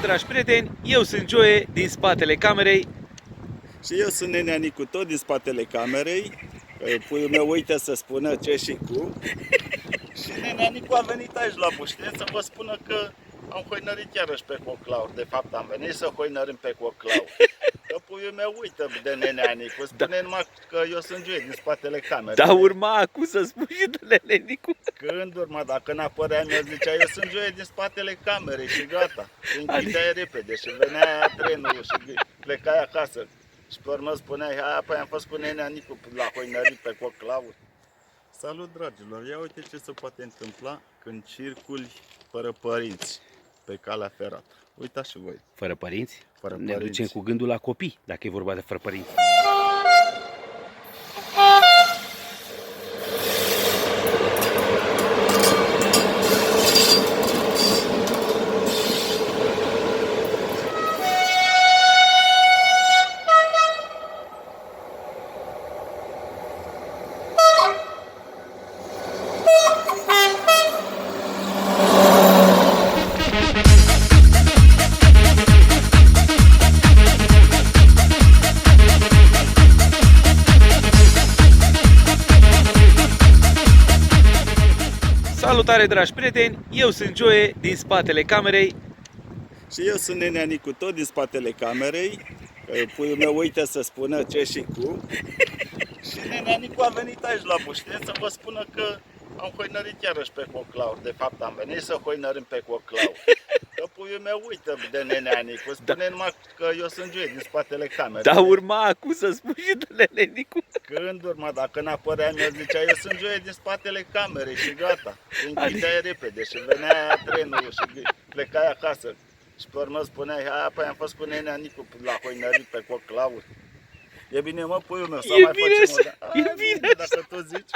dragi prieteni, eu sunt Joe din spatele camerei. Și eu sunt Nenea Nicu, tot din spatele camerei. Puiul meu uită să spună ce și cum. Și Nenea Nicu a venit aici la Bușteni să vă spună că am hoinărit iarăși pe coclaur. De fapt am venit să hoinărim pe coclaur. Că puiul meu uită de Nenea Nicu, spune numai că eu sunt Joe din spatele camerei. Dar urma acum să spun și de Nenea Nicu. Când urma, dacă n-apărea mi-a zicea, eu sunt Joe din spatele camerei și gata. Și închideai repede și venea trenul și plecai acasă. Și pe urmă spuneai, hai, apoi am fost cu Nenea Nicu la hoinărit pe coclaur. Salut, dragilor! Ia uite ce se poate întâmpla când circuli fără părinți pe calea ferată. Uitați și voi. Fără părinți? Fără Ne părinți. ducem cu gândul la copii, dacă e vorba de fără părinți. Salutare, dragi prieteni, eu sunt Joe din spatele camerei. Și eu sunt Nenea Nicu, tot din spatele camerei. Puiul meu uită să spună ce și cum. Și Nenea Nicu a venit aici la Bușteni să vă spună că am hoinărit iarăși pe coclaur. De fapt am venit să hoinărim pe coclaur. Că puiul meu uită de Nenea Nicu, spune numai că eu sunt Joe din spatele camerei. Dar urma acum să spun și de Nenea Nicu. Când urma, dacă n-apărea mi-a zicea, eu sunt Joe din spatele camerei și gata. Și închideai repede și venea trenul și plecai acasă. Și pe urmă spuneai, hai, apoi am fost cu Nenea Nicu la hoinărit pe coclaur. E bine, mă, puiul meu, sau E mai bine facem așa, o... e bine dacă tu zici.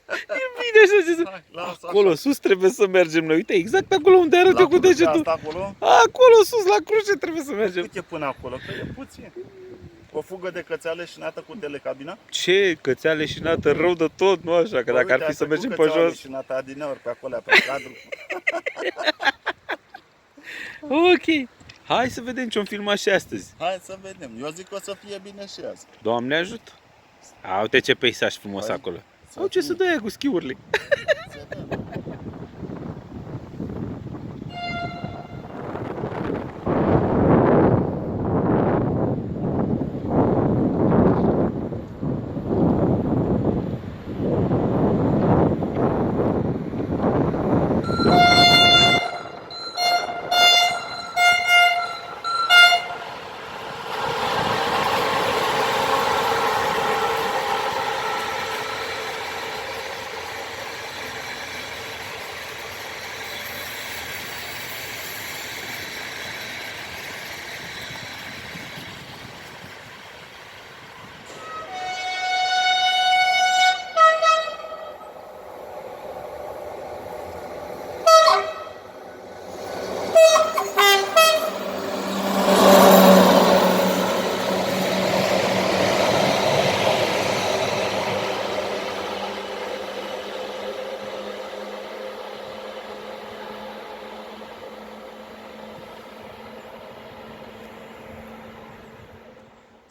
E bine așa, Hai, lasă acolo așa. sus trebuie să mergem noi. Uite, exact acolo unde arăt La eu cu crucea degetul. asta acolo? Acolo sus, la cruce, trebuie să mergem. Cât e până acolo? Că e puțin. O fugă de cățeale și nată cu telecabina? Ce cățeale și nată, rău de tot, nu așa, că dacă ar fi să mergem pe jos. Și nată adineori pe acolo, pe cadru. Ok, hai să vedem ce-am filmat și astăzi. Hai să vedem. Eu zic că o să fie bine și azi. Doamne ajută. A, uite ce peisaj frumos Păi, acolo. să Au ce fie. să dă aia cu schiurile. Să vedem.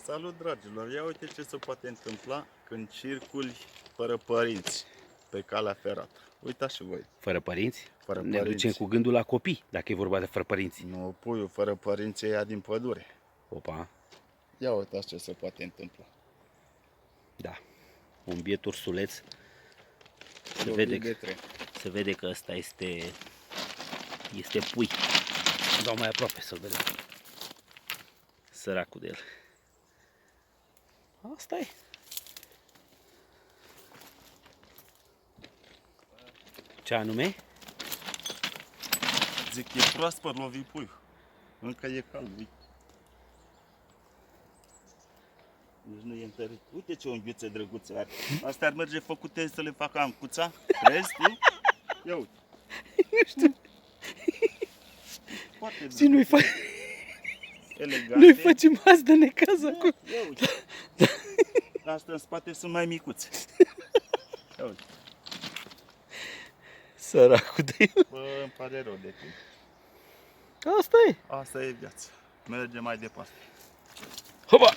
Salut, dragilor! Ia uite ce se poate întâmpla când circuli fără părinți pe calea ferată. Uitați și voi. Fără părinți? Fără Ne părinți. ducem cu gândul la copii, dacă e vorba de fără părinți. Nu, puiul fără părinți e ea din pădure. Opa, Ia uitați ce se poate întâmpla. da. Un biet ursuleț. Se Lovit vede, de tren. se vede că ăsta este pui. Dau mai aproape să-l vedem. Săracul de el. Asta e. Ce anume? Zic, e proaspăt lovit puiul. Încă e cald, uite. Deci nu e întărit. Uite ce unghiuțe drăguțe are. Astea ar merge făcute să le facă amcuța. Crezi tu? Ia uite. Nu știu. Foarte Și nu-i drăguțe. fac... Elegante. Noi facem azi de necaz acolo. Ia uite. Astea în spate sunt mai micuțe. Ia uite. Săracul de el. Bă, îmi pare rău de tine. Asta e. Asta e viața. Mergem mai departe. Hopa!